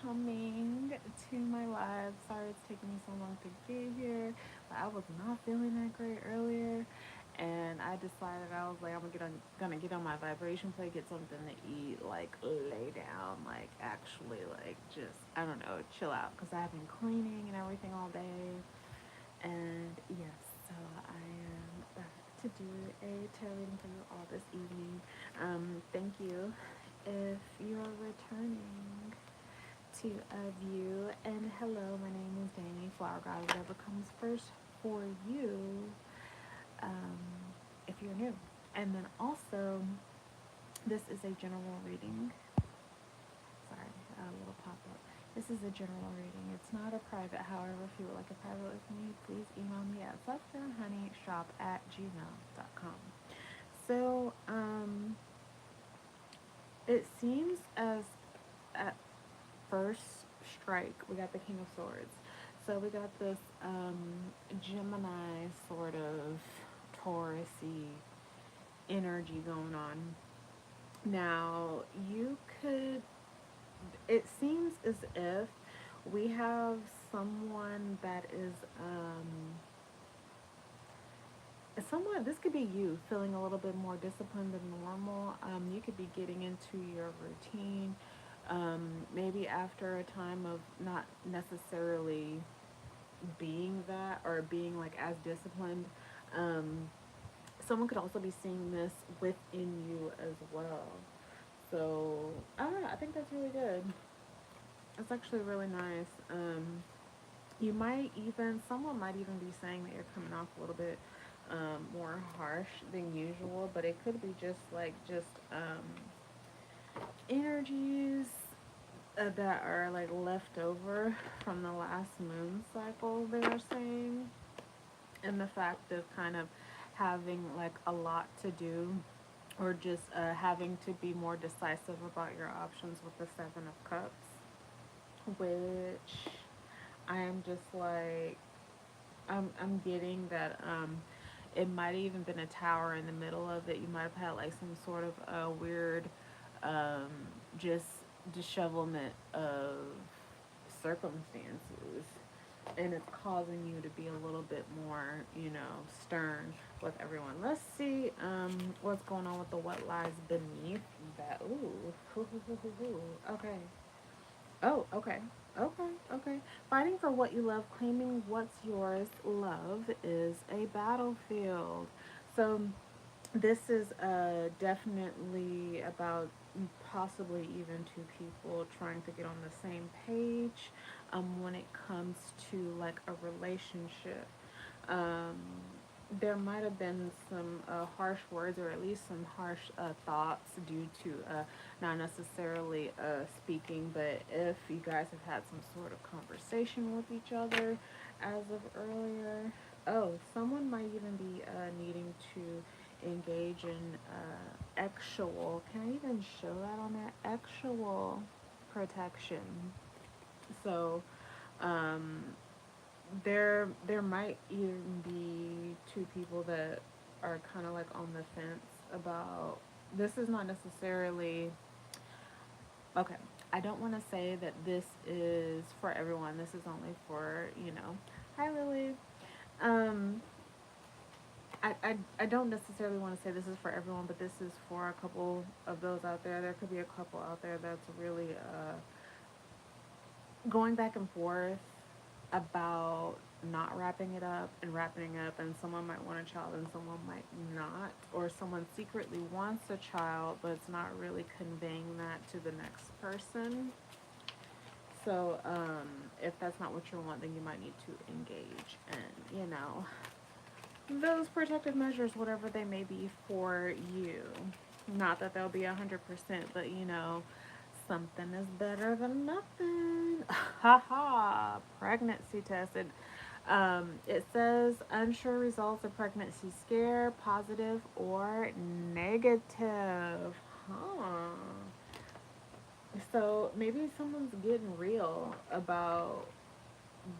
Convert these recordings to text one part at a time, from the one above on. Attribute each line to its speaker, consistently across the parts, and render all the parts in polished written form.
Speaker 1: coming to my live. Sorry it's taking me so long to get here, but I was not feeling that great earlier, and I decided I was like, gonna get on my vibration plate, get something to eat, like lay down, like actually like just I don't know, chill out, cause I've been cleaning and everything all day, and yes, so I am back to do a tarot reading for you all this evening. Thank you if you're returning to a view. And hello, my name is Dannii, flower god, whatever comes first for you, um, if you're new. And then also, this is a general reading. Sorry, a little pop up. This is a general reading. It's not a private. However, if you would like a private with me, please email me at fluffandhoneyshop@gmail.com. So, it seems as at first strike, we got the King of Swords. So we got this Gemini sort of Taurusy energy going on. Now, you could, it seems as if we have someone that is, someone, this could be you feeling a little bit more disciplined than normal. You could be getting into your routine, maybe after a time of not necessarily being that or being like as disciplined. Um, Someone could also be seeing this within you as well. So I don't know. I think that's really good. It's actually really nice. You might even, someone might even be saying that you're coming off a little bit more harsh than usual, but it could be just like energies that are like left over from the last moon cycle, they're saying, and the fact of kind of having like a lot to do, or just having to be more decisive about your options with the Seven of Cups, which I am just like, I'm getting that it might have even been a tower in the middle of it. You might have had like some sort of weird um, just dishevelment of circumstances, and it's causing you to be a little bit more, stern with everyone. Let's see what's going on with the what lies beneath that. Ooh, okay. Oh, okay. Okay, okay. Fighting for what you love, claiming what's yours, love is a battlefield. So this is definitely about possibly even two people trying to get on the same page when it comes to like a relationship. Um, there might have been some harsh words, or at least some harsh thoughts due to not necessarily speaking, but if you guys have had some sort of conversation with each other as of earlier. Oh, someone might even be needing to engage in actual, can I even show that on there? Actual protection. So, um, there might even be two people that are kind of like on the fence about, this is not necessarily okay. I don't want to say that this is for everyone. This is only for, hi Lily. Um, I don't necessarily want to say this is for everyone, but this is for a couple of those out there. There could be a couple out there that's really going back and forth about not wrapping it up and wrapping it up, and someone might want a child and someone might not, or someone secretly wants a child but it's not really conveying that to the next person. So if that's not what you want, then you might need to engage in, those protective measures, whatever they may be for you. Not that they'll be 100%, but something is better than nothing. Haha, pregnancy tested. It says unsure results of pregnancy scare, positive or negative. Huh. So maybe someone's getting real about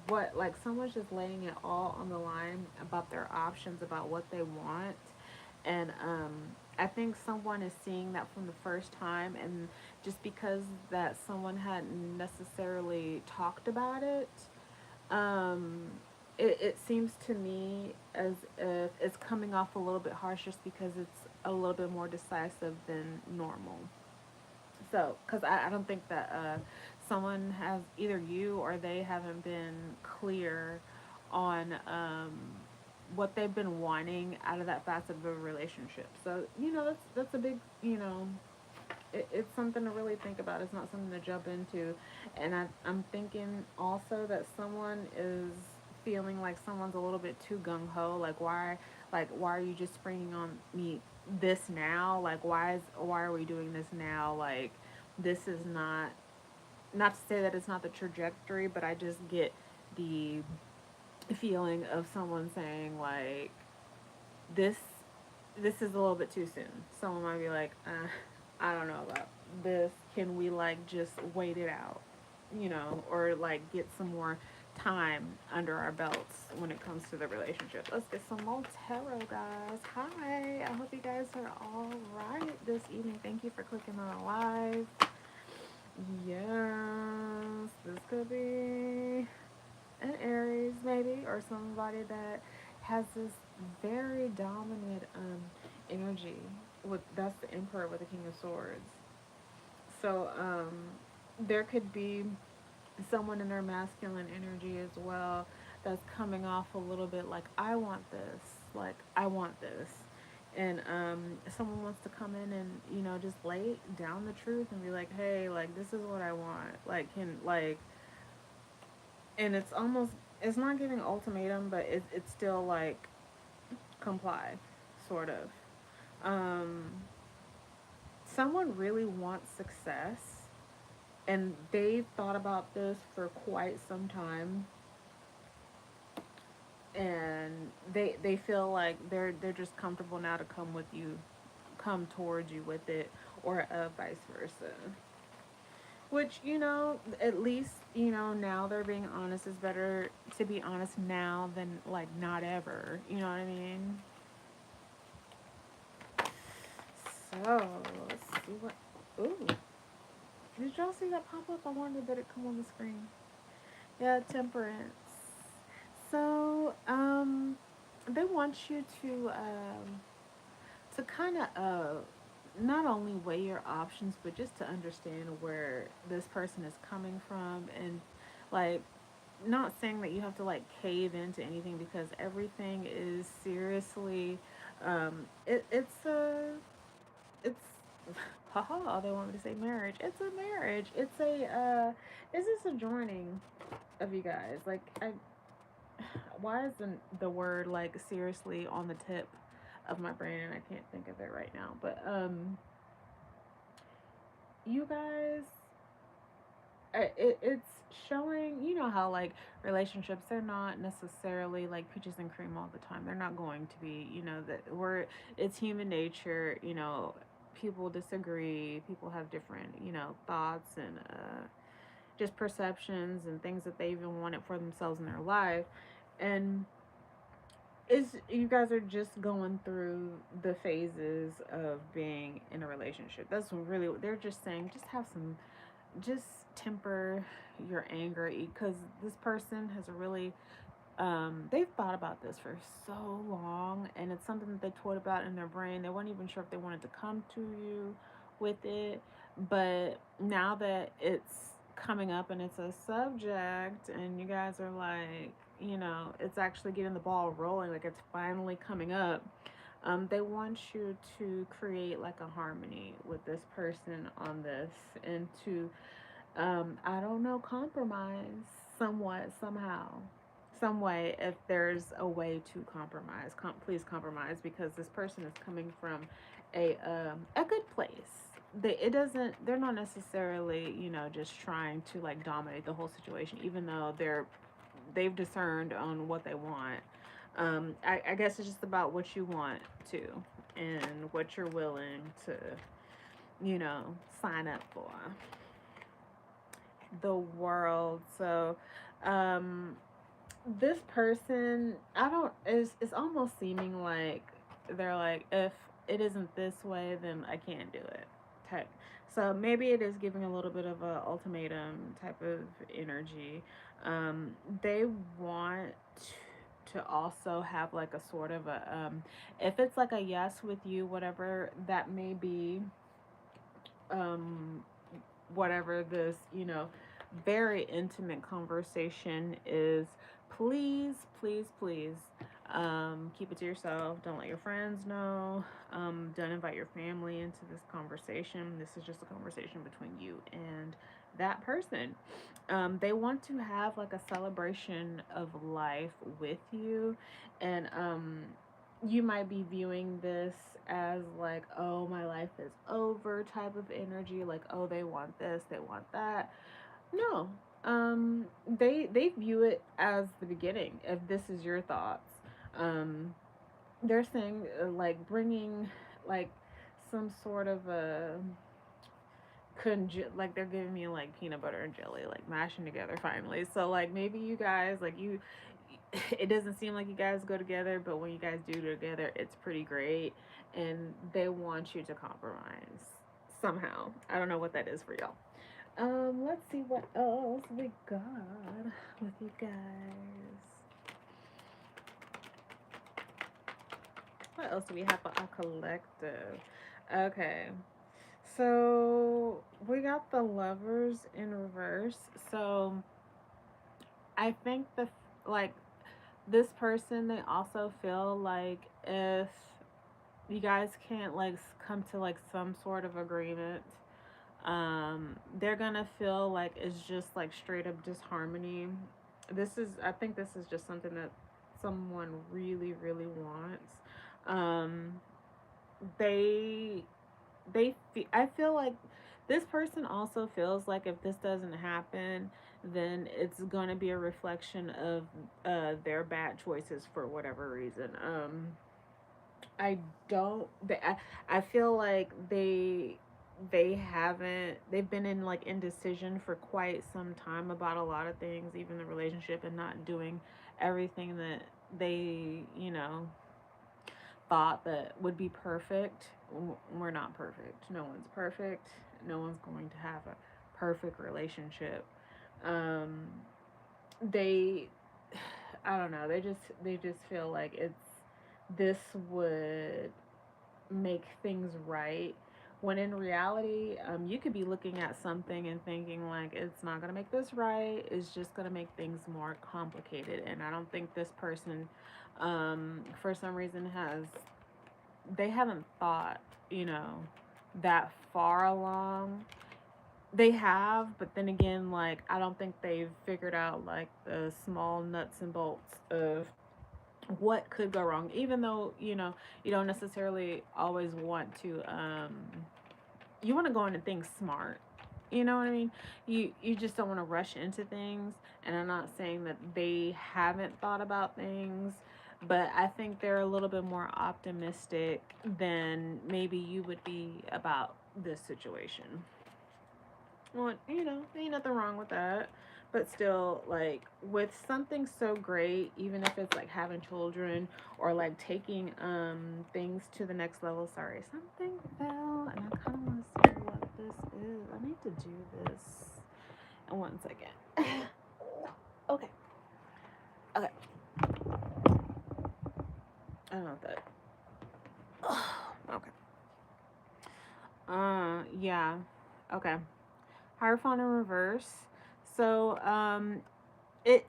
Speaker 1: what, like someone's just laying it all on the line about their options, about what they want, and I think someone is seeing that from the first time, and just because that someone hadn't necessarily talked about it, um, it seems to me as if it's coming off a little bit harsh just because it's a little bit more decisive than normal. So, because I don't think that someone has, either you or they haven't been clear on what they've been wanting out of that facet of a relationship. So, that's a big, it's something to really think about. It's not something to jump into. And I'm thinking also that someone is feeling like someone's a little bit too gung ho. Like why are you just springing on me this now? Like why are we doing this now? Like this is not to say that it's not the trajectory, but I just get the feeling of someone saying like this this is a little bit too soon. Someone might be like, I don't know about this. Can we like just wait it out, or like get some more time under our belts when it comes to the relationship? Let's get some more tarot, guys. Hi, I hope you guys are all right this evening. Thank you for clicking on live. Yes, this could be an Aries maybe, or somebody that has this very dominant energy. With that's the Emperor with the King of Swords. So there could be someone in their masculine energy as well that's coming off a little bit like I want this, and someone wants to come in and just lay down the truth and be like, hey, like this is what I want, like can like, and it's not giving ultimatum, but it's still like comply, sort of. Um, Someone really wants success, and they've thought about this for quite some time, and they feel like they're just comfortable now to come towards you with it, or vice versa. Which, at least, now they're being honest. Is better to be honest now than like not ever. You know what I mean? So let's see what. Ooh, did y'all see that pop up? I wanted that it come on the screen. Yeah, temperance. So they want you to kind of not only weigh your options, but just to understand where this person is coming from, and like not saying that you have to like cave into anything, because everything is seriously it's haha, they want me to say marriage. It's a marriage. It's a is this a joining of you guys? Like I why isn't the word like seriously on the tip of my brain, and I can't think of it right now. But you guys, it's showing, how like relationships, they're not necessarily like peaches and cream all the time. They're not going to be, that we're it's human nature. People disagree, people have different, thoughts and just perceptions and things that they even wanted for themselves in their life. And is you guys are just going through the phases of being in a relationship. That's really what they're just saying. Just temper your anger, because this person has really they've thought about this for so long, and it's something that they toyed about in their brain. They weren't even sure if they wanted to come to you with it, but now that it's coming up and it's a subject, and you guys are like, it's actually getting the ball rolling, like it's finally coming up. They want you to create like a harmony with this person on this, and to I don't know, compromise somewhat, somehow, some way. If there's a way to compromise, please compromise, because this person is coming from a good place. They're not necessarily, just trying to like dominate the whole situation, even though they've discerned on what they want. I guess it's just about what you want to, and what you're willing to, sign up for. The world. So this person, I don't it's almost seeming like they're like, if it isn't this way, then I can't do it type. So maybe it is giving a little bit of a ultimatum type of energy. They want to also have like a sort of a if it's like a yes with you, whatever that may be, um whatever this, very intimate conversation is, please, please, please, keep it to yourself. Don't let your friends know. Don't invite your family into this conversation. This is just a conversation between you and that person. They want to have like a celebration of life with you, and you might be viewing this as like, oh, my life is over type of energy, like, oh, they want this, they want that. No. They view it as the beginning, if this is your thoughts. They're saying like bringing like some sort of a like they're giving me like peanut butter and jelly, like mashing together finally. So like maybe you guys like you it doesn't seem like you guys go together, but when you guys do together, it's pretty great, and they want you to compromise somehow. I don't know what that is for y'all. Let's see what else we got with you guys. What else do we have for our collective? Okay. So we got the lovers in reverse. So I think like this person, they also feel like if you guys can't like come to like some sort of agreement, they're gonna feel like it's just like straight up disharmony. I think this is just something that someone really, really wants. Um, they I feel like this person also feels like if this doesn't happen, then it's going to be a reflection of their bad choices for whatever reason. I don't I feel like they've been in like indecision for quite some time about a lot of things, even the relationship, and not doing everything that they, thought that would be perfect. We're not perfect. No one's perfect. No one's going to have a perfect relationship. Um, they, I don't know. They just feel like this would make things right. When in reality, you could be looking at something and thinking like it's not gonna make this right. It's just gonna make things more complicated. And I don't think this person, for some reason, they haven't thought, that far along. They have, but then again, like I don't think they've figured out like the small nuts and bolts of what could go wrong, even though you don't necessarily always want to you want to go into things smart, you know what I mean. You just don't want to rush into things, and I'm not saying that they haven't thought about things, but I think they're a little bit more optimistic than maybe you would be about this situation. Well, ain't nothing wrong with that. But still, like, with something so great, even if it's like having children or like taking things to the next level. Sorry, something fell, and I kind of want to see what this is. I need to do this in 1 second. Okay. Okay. I don't know what that. Okay. Yeah. Okay. Hierophant in reverse. So, it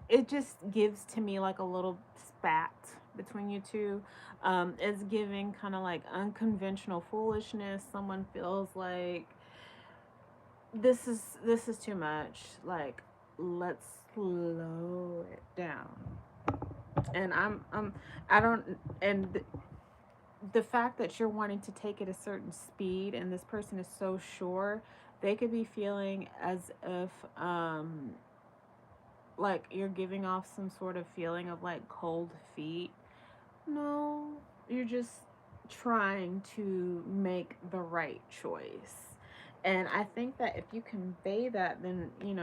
Speaker 1: it just gives to me like a little spat between you two. It's giving kind of like unconventional foolishness. Someone feels like this is too much. Like, let's slow it down. And I don't, and the fact that you're wanting to take it a certain speed and this person is so sure, they could be feeling as if like you're giving off some sort of feeling of like cold feet. No, you're just trying to make the right choice. And I think that if you convey that, then you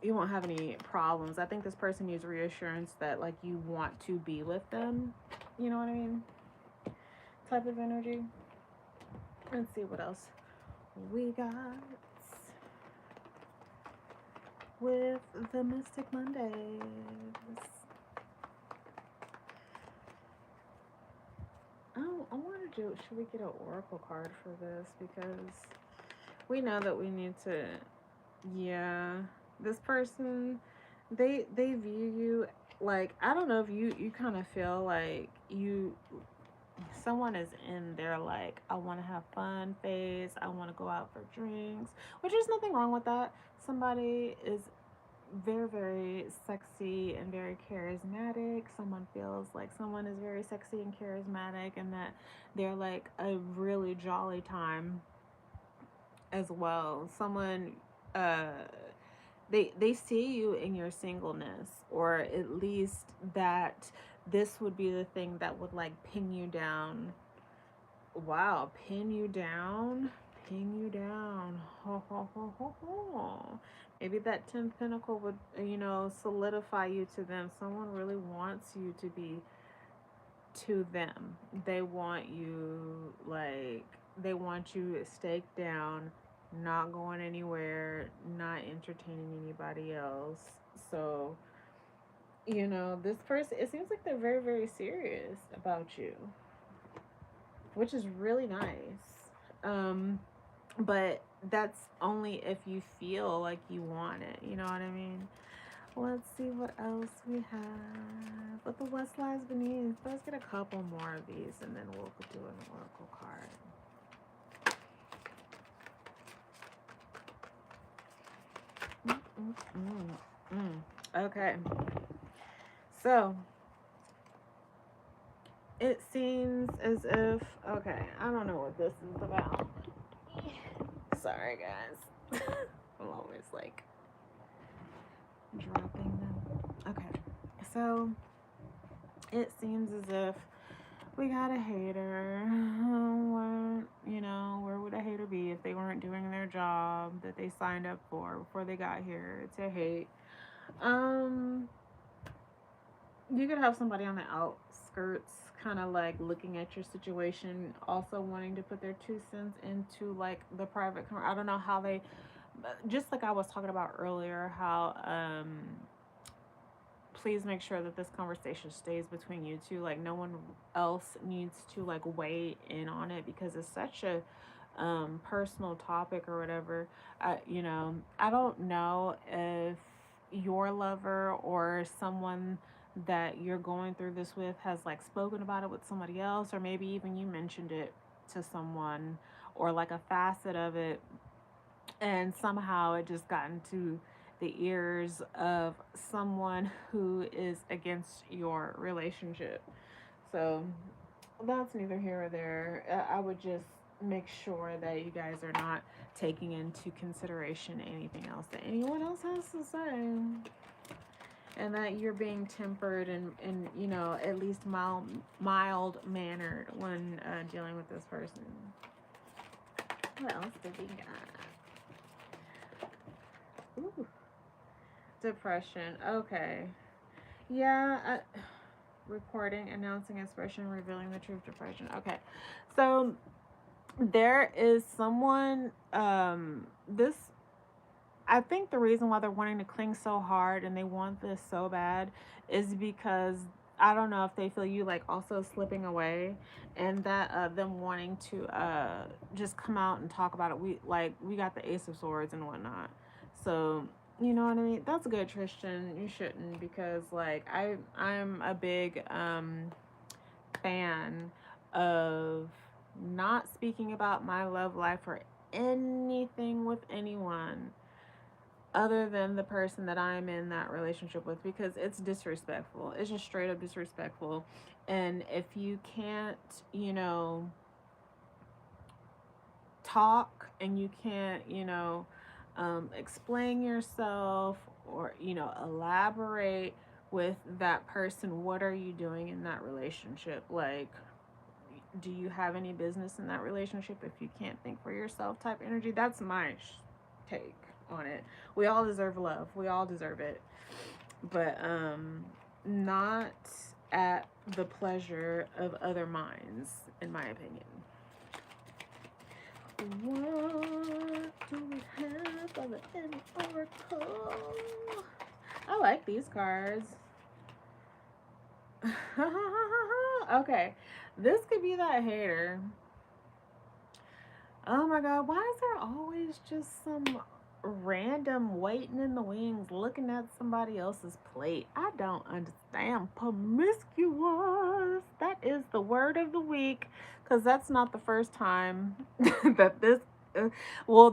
Speaker 1: won't have any problems. I think this person needs reassurance that like you want to be with them. You know what I mean? Type of energy. Let's see what else we got with the Mystic Mondays. Oh, I want to do, should we get an oracle card for this? Because we know that we need to, yeah, this person, they view you like, I don't know if you kind of feel like someone is in their like, I want to have fun phase, I want to go out for drinks, which is nothing wrong with that. Somebody is very, very sexy and very charismatic. Someone feels like someone is very sexy and charismatic, and that they're like a really jolly time as well. Someone, uh, they see you in your singleness, or at least that this would be the thing that would like pin you down. Wow, pin you down, pin you down. Ho ho ho ho ho. Maybe that 10th pentacle would, solidify you to them. Someone really wants you to be to them. They want you, like, they want you staked down, not going anywhere, not entertaining anybody else. So, this person, it seems like they're very, very serious about you, which is really nice. But that's only if you feel like you want it. You know what I mean? Let's see what else we have. But the West lies beneath. Let's get a couple more of these, and then we'll do an oracle card. Okay. So it seems as if, okay, I don't know what this is about. Sorry, guys. I'm always like dropping them. Okay. So it seems as if we got a hater. Where would a hater be if they weren't doing their job that they signed up for before they got here to hate? You could have somebody on the outskirts kind of like looking at your situation, also wanting to put their 2 cents into like the private I don't know how they, just like I was talking about earlier, how please make sure that this conversation stays between you two. Like, no one else needs to like weigh in on it, because it's such a personal topic or whatever. I don't know if your lover or someone that you're going through this with has like spoken about it with somebody else, or maybe even you mentioned it to someone, or like a facet of it, and somehow it just got into the ears of someone who is against your relationship. So that's neither here or there. I would just make sure that you guys are not taking into consideration anything else that anyone else has to say, and that you're being tempered and at least mild mannered when dealing with this person. What else did we got? Ooh. Depression. Okay. Yeah. Reporting, announcing, expression, revealing the truth, depression. Okay. So there is someone, this, I think the reason why they're wanting to cling so hard and they want this so bad is because I don't know if they feel you like also slipping away, and that them wanting to just come out and talk about it. We got the Ace of Swords and whatnot. So you know what I mean? That's good, Tristan. You shouldn't, because like I'm a big fan of not speaking about my love life or anything with anyone other than the person that I'm in that relationship with, because it's disrespectful. It's just straight up disrespectful. And if you can't, talk, and you can't, explain yourself, or, elaborate with that person, what are you doing in that relationship? Like, do you have any business in that relationship if you can't think for yourself? Type energy. That's my take on it. We all deserve love. We all deserve it. But not at the pleasure of other minds, in my opinion. What do we have of an oracle? I like these cards. Okay, this could be that hater. Oh my god, why is there always just some random waiting in the wings looking at somebody else's plate? I don't understand. Promiscuous. That is the word of the week, because that's not the first time that this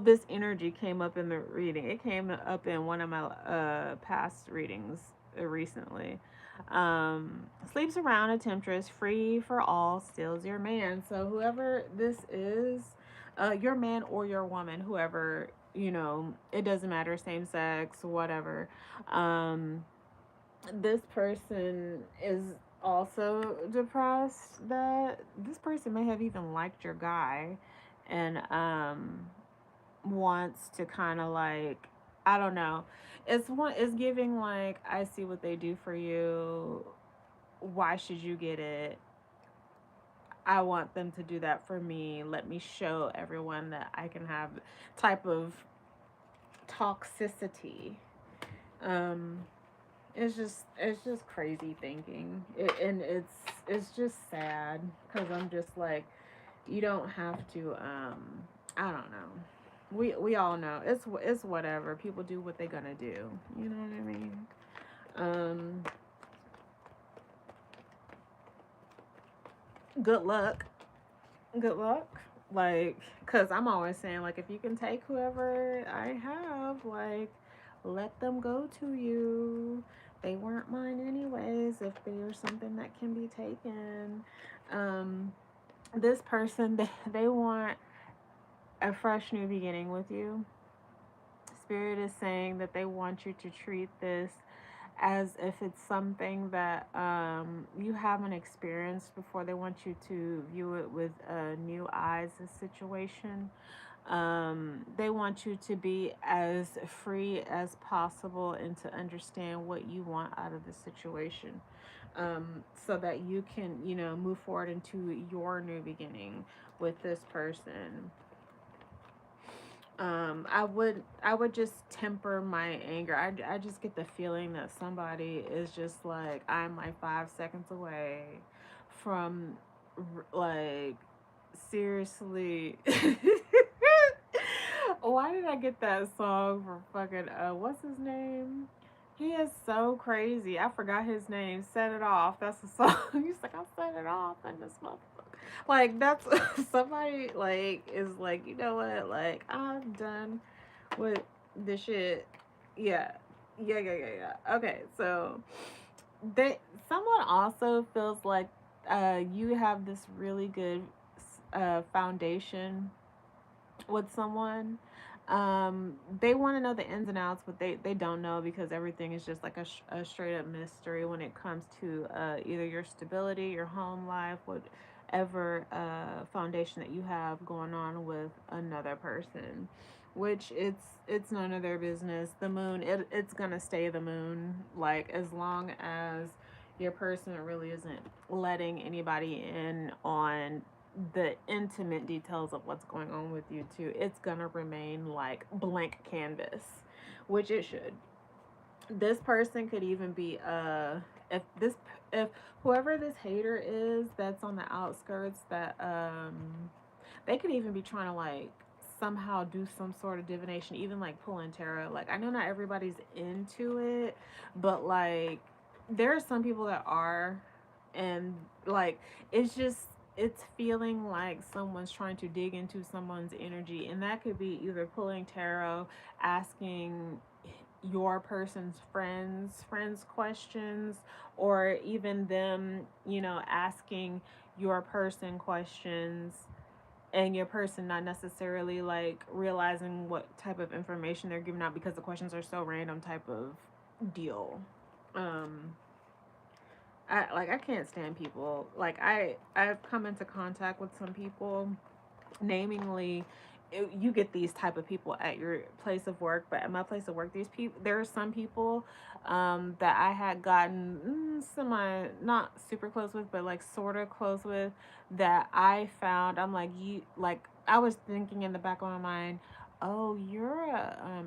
Speaker 1: this energy came up in the reading. It came up in one of my past readings recently. Sleeps around a temptress, free for all, steals your man. So whoever this is, your man or your woman, whoever, it doesn't matter, same sex, whatever. This person is also depressed. That this person may have even liked your guy, and wants to kind of like, I don't know. It's giving like, I see what they do for you. Why should you get it? I want them to do that for me. Let me show everyone that I can have type of toxicity. Um, it's just crazy thinking, and it's just sad because I'm just like, you don't have to. I don't know. We all know it's whatever. People do what they're gonna do. You know what I mean? Um, good luck. Good luck. Like, cause I'm always saying, like, if you can take whoever I have, like, let them go to you. They weren't mine anyways. If there's something that can be taken, um, this person, they want a fresh new beginning with you. Spirit is saying that they want you to treat this as if it's something that you haven't experienced before. They want you to view it with new eyes, a situation. They want you to be as free as possible and to understand what you want out of the situation, so that you can, move forward into your new beginning with this person. I would just temper my anger. I just get the feeling that somebody is just like, I'm like 5 seconds away from like, seriously. Why did I get that song from fucking what's his name? He is so crazy. I forgot his name. Set It Off. That's the song. He's like, I set it off in this motherfucker. Like, that's somebody like is like, you know what? Like, I'm done with this shit. Yeah. Yeah. Okay, so they someone also feels like you have this really good foundation with someone. They want to know the ins and outs, but they don't know, because everything is just like a straight up mystery when it comes to either your stability, your home life, whatever foundation that you have going on with another person, which it's none of their business. The moon, it's gonna stay the moon, like, as long as your person really isn't letting anybody in on the intimate details of what's going on with you two, it's gonna remain like blank canvas, which it should. This person could even be if this if whoever this hater is that's on the outskirts, that they could even be trying to like somehow do some sort of divination, even like pulling tarot. Like, I know not everybody's into it, but like, there are some people that are, and like, it's feeling like someone's trying to dig into someone's energy, and that could be either pulling tarot, asking your person's friends questions, or even them, asking your person questions, and your person not necessarily like realizing what type of information they're giving out, because the questions are so random type of deal. um I can't stand people. Like, I've come into contact with some people, namingly you get these type of people at your place of work, but at my place of work, these people, there are some people that I had gotten semi not super close with, but like sort of close with, that I found, I'm like, you like, I was thinking in the back of my mind, oh, you're a